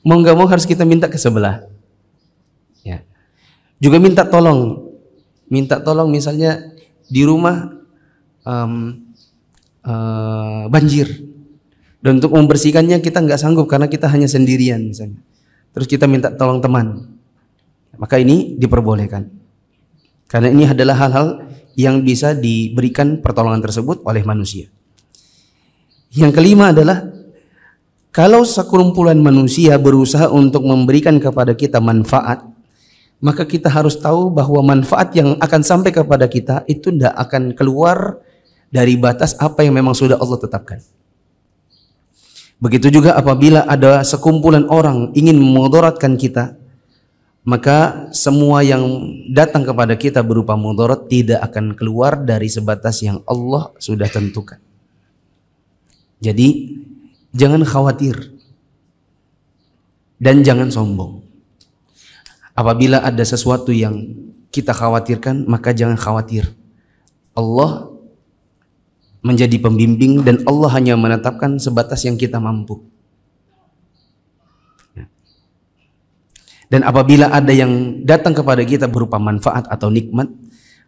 Mau nggak mau harus kita minta ke sebelah. Ya. Juga minta tolong. Minta tolong misalnya di rumah banjir. Dan untuk membersihkannya kita nggak sanggup karena kita hanya sendirian misalnya. Terus kita minta tolong teman. Maka ini diperbolehkan. Karena ini adalah hal-hal yang bisa diberikan pertolongan tersebut oleh manusia. Yang kelima adalah, kalau sekumpulan manusia berusaha untuk memberikan kepada kita manfaat, maka kita harus tahu bahwa manfaat yang akan sampai kepada kita itu tidak akan keluar dari batas apa yang memang sudah Allah tetapkan. Begitu juga apabila ada sekumpulan orang ingin memudaratkan kita, maka semua yang datang kepada kita berupa mudarat tidak akan keluar dari sebatas yang Allah sudah tentukan. Jadi jangan khawatir dan jangan sombong. Apabila ada sesuatu yang kita khawatirkan, maka jangan khawatir. Allah menjadi pembimbing dan Allah hanya menetapkan sebatas yang kita mampu. Dan apabila ada yang datang kepada kita berupa manfaat atau nikmat,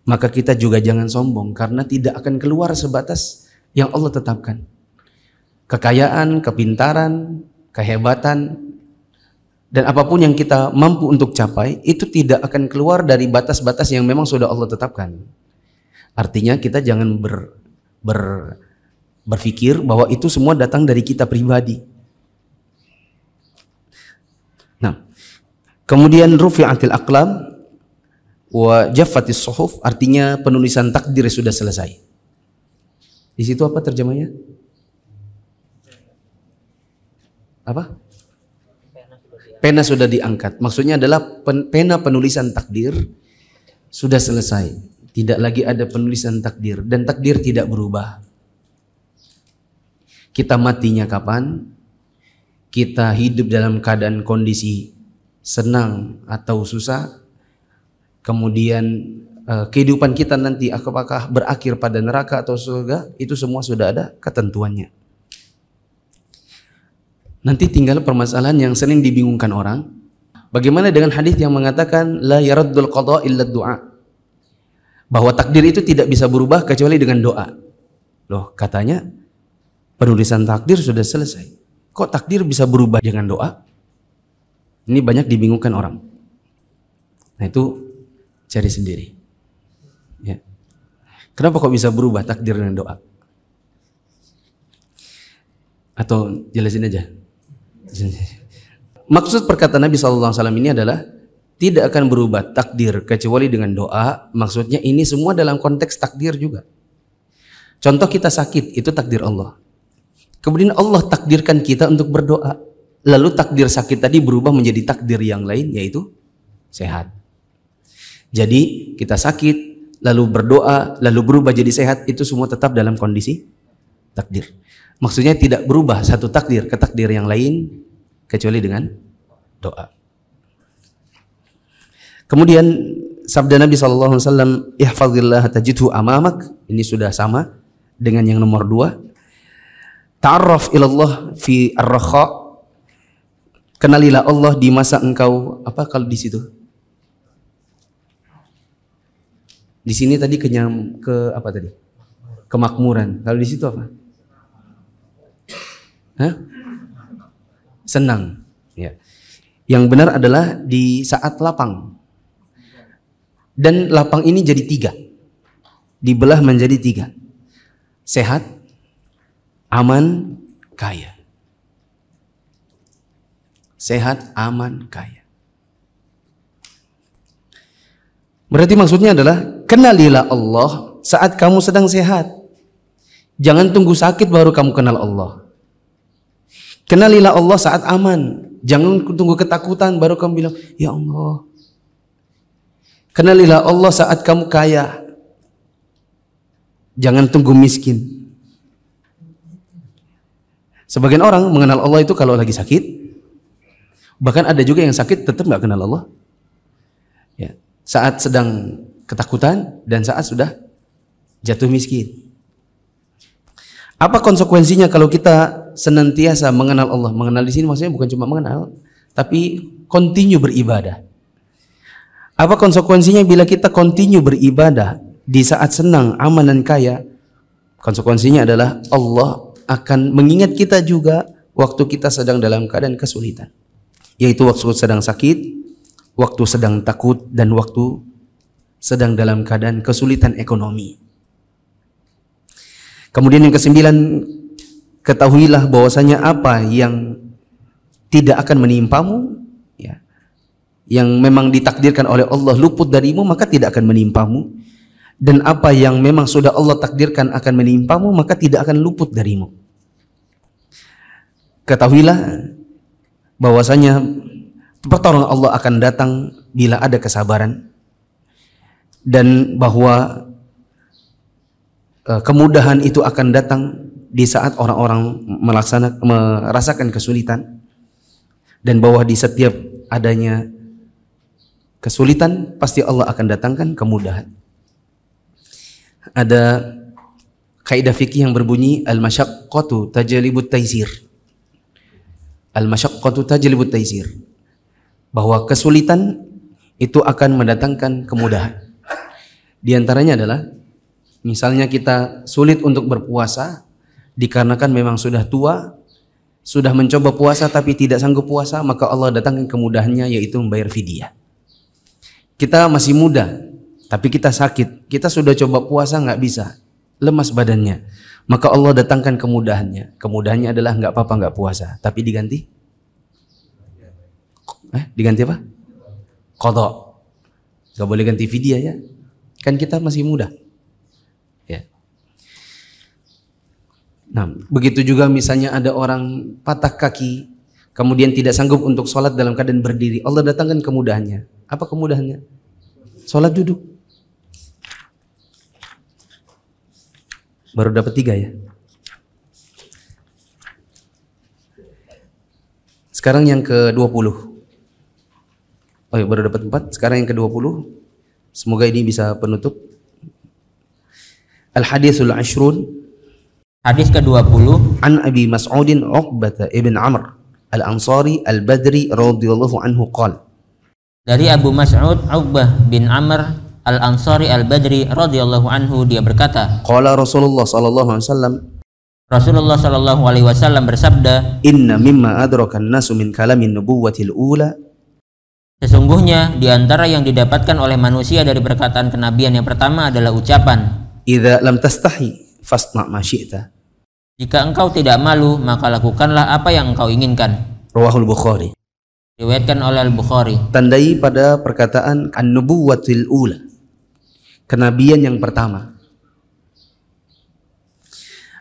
maka kita juga jangan sombong karena tidak akan keluar sebatas yang Allah tetapkan. Kekayaan, kepintaran, kehebatan, dan apapun yang kita mampu untuk capai, itu tidak akan keluar dari batas-batas yang memang sudah Allah tetapkan. Artinya kita jangan berpikir bahwa itu semua datang dari kita pribadi. Nah, kemudian rufi'atil aqlam wa jaffatis suhuf, artinya penulisan takdir sudah selesai. Di situ apa terjemahnya? Apa? Pena sudah diangkat. Maksudnya adalah pena penulisan takdir sudah selesai. Tidak lagi ada penulisan takdir dan takdir tidak berubah. Kita matinya kapan? Kita hidup dalam keadaan kondisi senang atau susah, kemudian kehidupan kita nanti apakah berakhir pada neraka atau surga, itu semua sudah ada ketentuannya. Nanti tinggal permasalahan yang sering dibingungkan orang, bagaimana dengan hadis yang mengatakan la yaraddul qada illa du'a, bahwa takdir itu tidak bisa berubah kecuali dengan doa. Loh, katanya penulisan takdir sudah selesai, kok takdir bisa berubah dengan doa? Ini banyak dibingungkan orang. Nah, itu cari sendiri. Ya. Kenapa kok bisa berubah takdir dengan doa? Atau jelasin aja. Maksud perkataan Nabi SAW ini adalah tidak akan berubah takdir kecuali dengan doa. Maksudnya ini semua dalam konteks takdir juga. Contoh kita sakit, itu takdir Allah. Kemudian Allah takdirkan kita untuk berdoa. Lalu takdir sakit tadi berubah menjadi takdir yang lain, yaitu sehat. Jadi kita sakit, lalu berdoa, lalu berubah jadi sehat, itu semua tetap dalam kondisi takdir. Maksudnya tidak berubah satu takdir ke takdir yang lain kecuali dengan doa. Kemudian sabda Nabi SAW, ihfazillah tajidhu amamak, ini sudah sama dengan yang nomor 2. Ta'arraf ilallah fi ar-rakha, kenalilah Allah di masa engkau apa kalau di situ? Di sini tadi ke apa tadi? Kemakmuran. Kalau di situ apa? Hah? Senang. Ya. Yang benar adalah di saat lapang. Dan lapang ini jadi 3. Dibelah menjadi 3. Sehat, aman, kaya. Sehat, aman, kaya. Berarti maksudnya adalah kenalilah Allah saat kamu sedang sehat. Jangan tunggu sakit baru kamu kenal Allah. Kenalilah Allah saat aman. Jangan tunggu ketakutan baru kamu bilang, ya Allah. Kenalilah Allah saat kamu kaya. Jangan tunggu miskin. Sebagian orang mengenal Allah itu kalau lagi sakit. Bahkan ada juga yang sakit tetap nggak kenal Allah. Ya. Saat sedang ketakutan dan saat sudah jatuh miskin. Apa konsekuensinya kalau kita senantiasa mengenal Allah? Mengenal di sini maksudnya bukan cuma mengenal, tapi continue beribadah. Apa konsekuensinya bila kita continue beribadah di saat senang, aman dan kaya? Konsekuensinya adalah Allah akan mengingat kita juga waktu kita sedang dalam keadaan kesulitan. Yaitu waktu sedang sakit, waktu sedang takut, dan waktu sedang dalam keadaan kesulitan ekonomi. Kemudian yang ke-9, ketahuilah bahwasanya apa yang tidak akan menimpamu, ya, yang memang ditakdirkan oleh Allah luput darimu, maka tidak akan menimpamu. Dan apa yang memang sudah Allah takdirkan akan menimpamu, maka tidak akan luput darimu. Ketahuilah bahwasanya pertolongan Allah akan datang bila ada kesabaran, dan bahwa kemudahan itu akan datang di saat orang-orang merasakan kesulitan, dan bahwa di setiap adanya kesulitan pasti Allah akan datangkan kemudahan. Ada kaidah fikih yang berbunyi al-masyaqqatu tajlibut taysir. Al-masyaqqatu tajlibut taysir. Bahwa kesulitan itu akan mendatangkan kemudahan. Di antaranya adalah misalnya kita sulit untuk berpuasa dikarenakan memang sudah tua, sudah mencoba puasa tapi tidak sanggup puasa, maka Allah datangkan kemudahannya yaitu membayar fidyah. Kita masih muda tapi kita sakit, kita sudah coba puasa nggak bisa, lemas badannya, maka Allah datangkan kemudahannya. Kemudahannya adalah nggak apa-apa nggak puasa, tapi diganti apa? Qadha. Nggak boleh ganti fidyah ya, kan kita masih muda. Ya. Nah, begitu juga misalnya ada orang patah kaki, kemudian tidak sanggup untuk sholat dalam keadaan berdiri, Allah datangkan kemudahannya. Apa kemudahannya? Sholat duduk. Baru dapat 3 ya. Sekarang yang ke-20. Oh ya, baru dapat 4. Sekarang yang ke-20. Semoga ini bisa penutup. Al-hadithul ashrun. Hadis ke-20. An Abi Mas'udin Uqbah ibn Amr Al-Ansari Al-Badri radhiyallahu anhu qala. Dari Abu Mas'ud Uqbah bin Amr Al-Ansari Al-Badri radhiyallahu anhu, dia berkata, qala Rasulullah sallallahu alaihi wasallam, Rasulullah sallallahu alaihi wasallam bersabda, inna mimma adraka an-nasu min kalamin nubuwwatil ula, sesungguhnya di antara yang didapatkan oleh manusia dari perkataan kenabian yang pertama adalah ucapan, idza lam tastahi fasna' ma syi'ta, jika engkau tidak malu maka lakukanlah apa yang engkau inginkan. Rawahul Bukhari. Diriwayatkan oleh Al-Bukhari. Tandai pada perkataan an-nubuwwatil ula, kenabian yang pertama.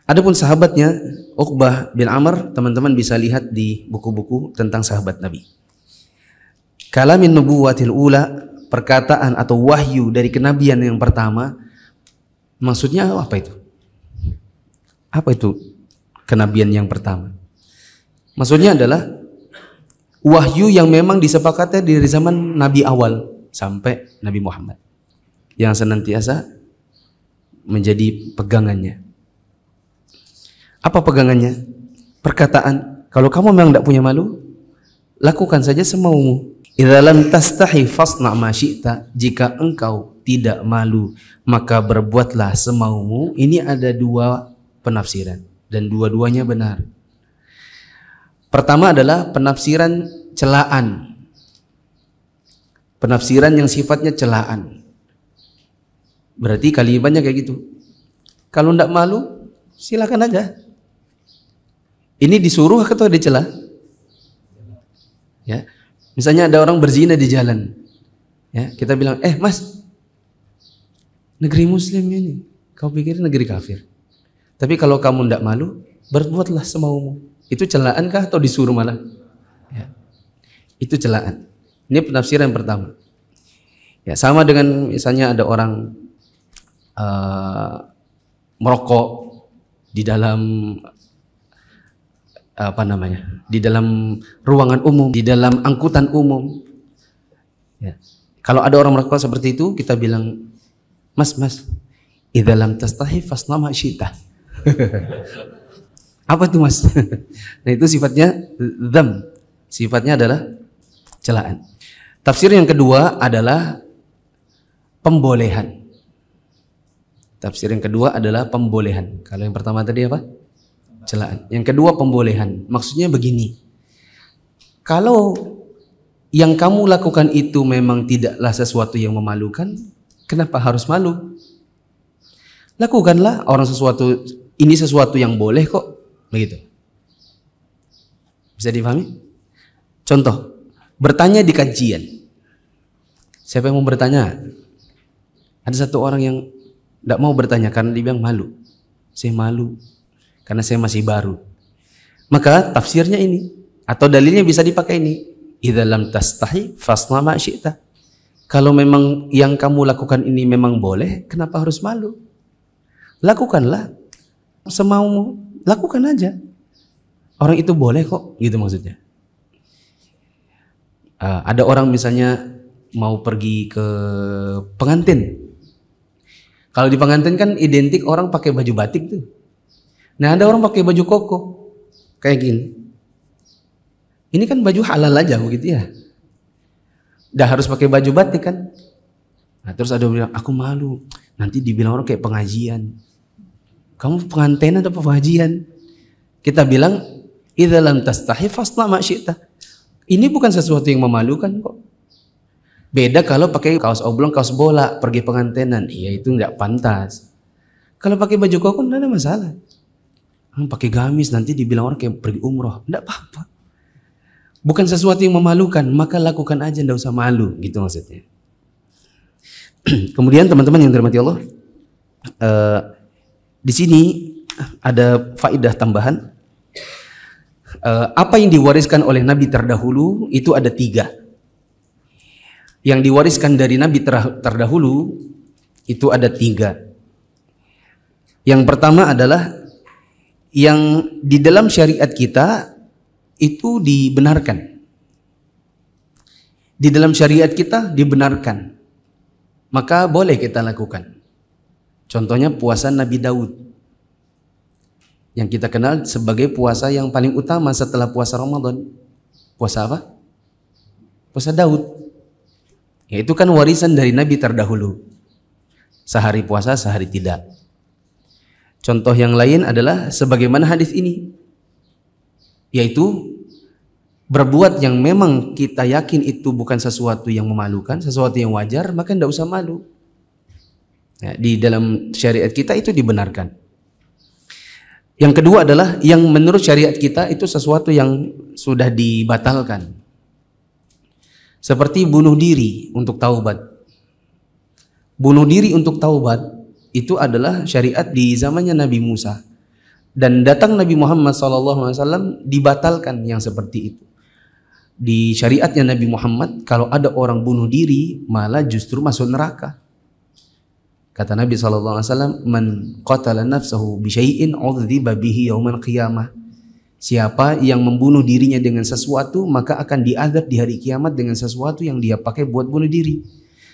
Adapun sahabatnya Uqbah bin Amr, teman-teman bisa lihat di buku-buku tentang sahabat Nabi. Kalamin nubuwwatil ula, perkataan atau wahyu dari kenabian yang pertama. Maksudnya apa itu? Apa itu kenabian yang pertama? Maksudnya adalah wahyu yang memang disepakati dari zaman Nabi awal sampai Nabi Muhammad, yang senantiasa menjadi pegangannya. Apa pegangannya? Perkataan, kalau kamu memang tidak punya malu, lakukan saja semaumu. Idza lam tastahi fasna' ma syi'ta, jika engkau tidak malu, maka berbuatlah semaumu. Ini ada dua penafsiran dan dua-duanya benar. Pertama adalah penafsiran celaan. Penafsiran yang sifatnya celaan. Berarti kalimatnya kayak gitu. Kalau tidak malu, silakan aja. Ini disuruh atau dicela? Ya. Misalnya ada orang berzina di jalan. Ya, kita bilang, "Mas, negeri muslim ini. Kau pikir negeri kafir. Tapi kalau kamu tidak malu, berbuatlah semaumu." Itu celaankah atau disuruh malah? Ya. Itu celaan. Ini penafsiran yang pertama. Ya, sama dengan misalnya ada orang merokok di dalam di dalam ruangan umum, di dalam angkutan umum. Ya. Kalau ada orang merokok seperti itu, kita bilang, Mas, idza lam tastahi fasna ma syi'ta. Apa tuh Mas? Nah itu sifatnya dzam, sifatnya adalah celaan. Tafsir yang kedua adalah pembolehan. Tafsir yang kedua adalah pembolehan. Kalau yang pertama tadi apa? Celaan. Yang kedua pembolehan. Maksudnya begini. Kalau yang kamu lakukan itu memang tidaklah sesuatu yang memalukan, kenapa harus malu? Lakukanlah, ini sesuatu yang boleh kok. Begitu. Bisa dipahami? Contoh, bertanya di kajian. Siapa yang mau bertanya? Ada satu orang yang tidak mau bertanya karena dia bilang malu. Saya malu karena saya masih baru. Maka tafsirnya ini atau dalilnya bisa dipakai ini. Idza lam tastahi fasna ma syi'ta. Kalau memang yang kamu lakukan ini memang boleh, kenapa harus malu? Lakukanlah semaumu, lakukan aja. Orang itu boleh kok, gitu maksudnya. Ada orang misalnya mau pergi ke pengantin. Kalau di pengantin kan identik orang pakai baju batik tuh. Nah ada orang pakai baju koko kayak gini. Ini kan baju halal aja begitu ya. Udah harus pakai baju batik kan. Nah terus ada yang bilang, aku malu. Nanti dibilang orang kayak pengajian. Kamu pengantin atau pengajian? Kita bilang, idza lam tastahi fasna ma syi'ta. Ini bukan sesuatu yang memalukan kok. Beda kalau pakai kaos oblong, kaos bola, pergi pengantinan. Iya itu nggak pantas. Kalau pakai baju koko nggak ada masalah. Pakai gamis nanti dibilang orang kayak pergi umroh. Nggak apa-apa. Bukan sesuatu yang memalukan, maka lakukan aja, nggak usah malu. Gitu maksudnya. Kemudian teman-teman yang dirahmati Allah, di sini ada faedah tambahan. Apa yang diwariskan oleh Nabi terdahulu itu ada 3. Yang diwariskan dari Nabi terdahulu itu ada 3. Yang pertama adalah yang di dalam syariat kita itu dibenarkan. Di dalam syariat kita dibenarkan. Maka boleh kita lakukan. Contohnya puasa Nabi Daud. Yang kita kenal sebagai puasa yang paling utama setelah puasa Ramadan. Puasa apa? Puasa Daud. Itu kan warisan dari Nabi terdahulu. Sehari puasa, sehari tidak. Contoh yang lain adalah sebagaimana hadis ini. Yaitu berbuat yang memang kita yakin itu bukan sesuatu yang memalukan, sesuatu yang wajar, maka tidak usah malu. Ya, di dalam syariat kita itu dibenarkan. Yang kedua adalah yang menurut syariat kita itu sesuatu yang sudah dibatalkan. Seperti bunuh diri untuk taubat. Bunuh diri untuk taubat itu adalah syariat di zamannya Nabi Musa. Dan datang Nabi Muhammad SAW dibatalkan yang seperti itu. Di syariatnya Nabi Muhammad, kalau ada orang bunuh diri malah justru masuk neraka. Kata Nabi SAW, man qatala nafsahu bisyai'in udziba bihi yaumal qiyamah. Siapa yang membunuh dirinya dengan sesuatu, maka akan diazab di hari kiamat dengan sesuatu yang dia pakai buat bunuh diri.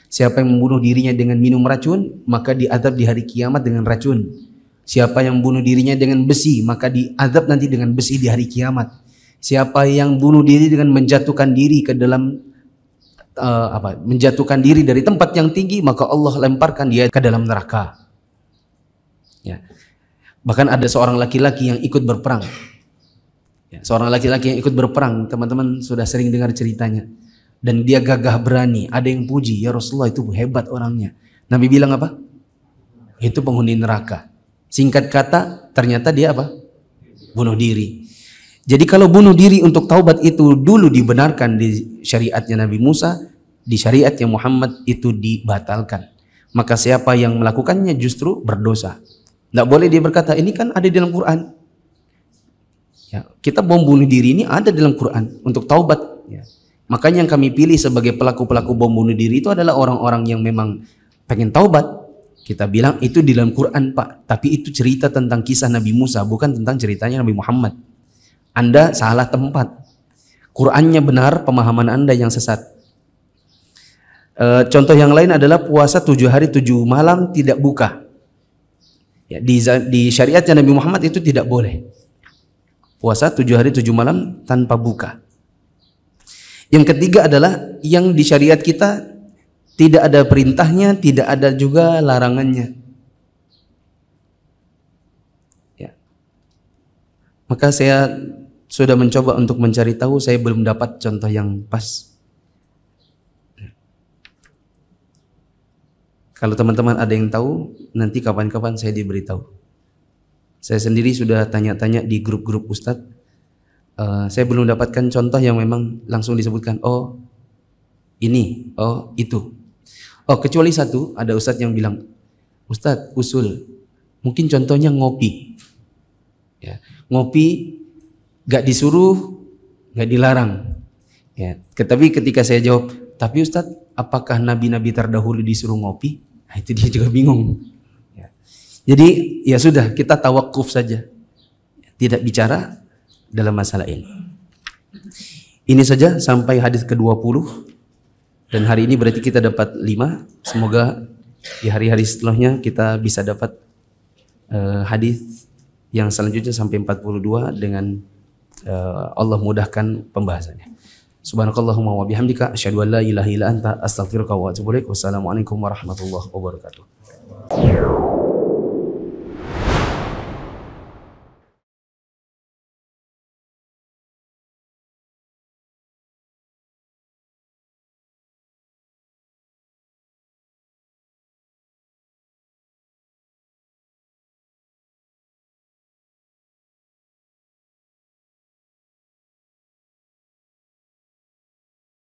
Siapa yang membunuh dirinya dengan minum racun, maka diazab di hari kiamat dengan racun. Siapa yang membunuh dirinya dengan besi, maka diazab nanti dengan besi di hari kiamat. Siapa yang bunuh diri dengan menjatuhkan diri ke dalam menjatuhkan diri dari tempat yang tinggi, maka Allah lemparkan dia ke dalam neraka. Ya. Bahkan ada seorang laki-laki yang ikut berperang. Ya, seorang laki-laki yang ikut berperang, teman-teman sudah sering dengar ceritanya. Dan dia gagah berani. Ada yang puji, ya Rasulullah itu hebat orangnya. Nabi bilang apa? Itu penghuni neraka. Singkat kata, ternyata dia apa? Bunuh diri. Jadi kalau bunuh diri untuk taubat itu dulu dibenarkan di syariatnya Nabi Musa, di syariatnya Muhammad itu dibatalkan. Maka siapa yang melakukannya justru berdosa. Tidak boleh dia berkata, ini kan ada di dalam Quran. Ya, kita bom bunuh diri ini ada dalam Quran untuk taubat. Ya. Makanya yang kami pilih sebagai pelaku-pelaku bom bunuh diri itu adalah orang-orang yang memang pengen taubat. Kita bilang itu di dalam Quran, Pak. Tapi itu cerita tentang kisah Nabi Musa, bukan tentang ceritanya Nabi Muhammad. Anda salah tempat. Qurannya benar, pemahaman Anda yang sesat. Contoh yang lain adalah puasa 7 hari 7 malam tidak buka. Ya, di syariatnya Nabi Muhammad itu tidak boleh. Puasa 7 hari 7 malam tanpa buka. Yang ketiga adalah yang di syariat kita tidak ada perintahnya, tidak ada juga larangannya. Ya. Maka saya sudah mencoba untuk mencari tahu, saya belum dapat contoh yang pas. Kalau teman-teman ada yang tahu, nanti kapan-kapan saya diberitahu. Saya sendiri sudah tanya-tanya di grup-grup ustadz. Saya belum dapatkan contoh yang memang langsung disebutkan. Oh ini, oh itu. Oh kecuali satu, ada ustadz yang bilang, Ustadz usul, mungkin contohnya ngopi. Ya, ngopi gak disuruh, gak dilarang. Ya, tapi ketika saya jawab, tapi Ustadz, apakah nabi-nabi terdahulu disuruh ngopi? Nah, itu dia juga bingung. Jadi ya sudah, kita tawakuf saja, tidak bicara dalam masalah ini. Ini saja sampai hadis ke-20, dan hari ini berarti kita dapat 5. Semoga di hari-hari setelahnya kita bisa dapat hadis yang selanjutnya sampai 42 dengan Allah mudahkan pembahasannya. Subhanakallahumma wa bihamdika asyhadu an la ilaha illa anta astaghfiruka wa atubu ilaik. Wassalamualaikum warahmatullahi wabarakatuh.